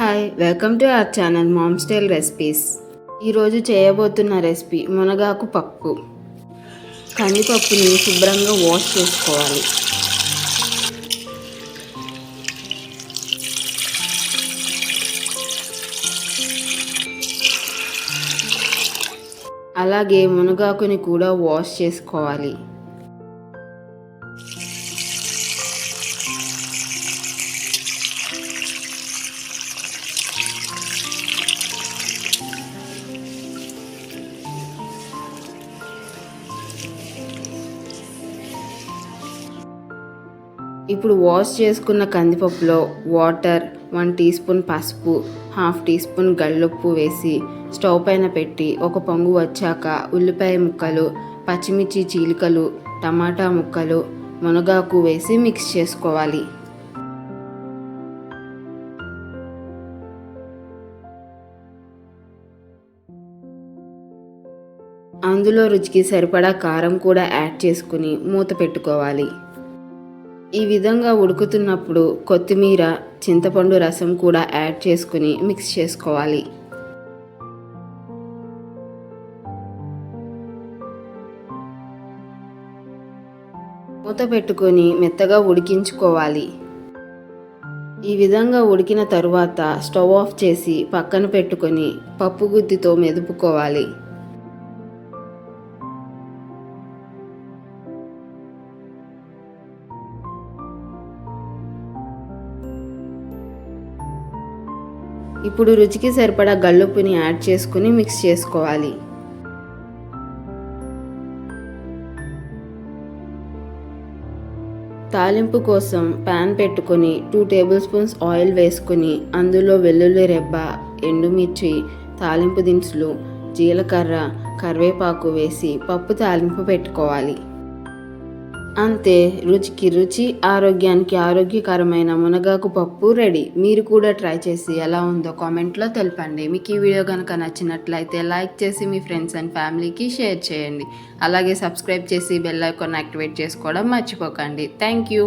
Hi, welcome to our channel ma'am style recipes. ఈరోజు చేయబోతున్న recipe మునగాకు పప్పు. కందిపప్పుని శుభ్రంగా వాష్ చేసుకోవాలి. అలాగే మునగాకుని కూడా వాష్ చేసుకోవాలి. ఇప్పుడు వాష్ చేసుకున్న కందిపప్పులో వాటర్, 1 టీ స్పూన్ పసుపు, 1/2 టీ స్పూన్ గళ్ళుప్పు వేసి స్టవ్ పైన పెట్టి ఒక పొంగు వచ్చాక ఉల్లిపాయ ముక్కలు, పచ్చిమిర్చి చీలికలు, టమాటా ముక్కలు, మునగాకు వేసి మిక్స్ చేసుకోవాలి. అందులో రుచికి సరిపడా కారం కూడా యాడ్ చేసుకుని మూత పెట్టుకోవాలి. ఈ విధంగా ఉడుకుతున్నప్పుడు కొత్తిమీర, చింతపండు రసం కూడా యాడ్ చేసుకుని మిక్స్ చేసుకోవాలి. మూత పెట్టుకొని మెత్తగా ఉడికించుకోవాలి. ఈ విధంగా ఉడికిన తరువాత స్టవ్ ఆఫ్ చేసి పక్కన పెట్టుకొని పప్పు గుత్తితో మెదుపుకోవాలి. ఇప్పుడు రుచికి సరిపడా గళ్ళుప్పుని యాడ్ చేసుకుని మిక్స్ చేసుకోవాలి. తాలింపు కోసం ప్యాన్ పెట్టుకొని 2 టేబుల్ స్పూన్స్ ఆయిల్ వేసుకుని అందులో వెల్లుల్లి రెబ్బ, ఎండుమిర్చి, తాలింపు దినుసులు, జీలకర్ర, కరివేపాకు వేసి పప్పు తాలింపు పెట్టుకోవాలి. అంతే, రుచికి రుచి, ఆరోగ్యానికి ఆరోగ్యకరమైన మునగాకు పప్పు రెడీ. మీరు కూడా ట్రై చేసి ఎలా ఉందో కామెంట్లో తెలపండి. మీకు ఈ వీడియో కనుక నచ్చినట్లయితే లైక్ చేసి మీ ఫ్రెండ్స్ అండ్ ఫ్యామిలీకి షేర్ చేయండి. అలాగే సబ్స్క్రైబ్ చేసి బెల్ ఐకాన్ యాక్టివేట్ చేసుకోవడం మర్చిపోకండి. Thank you.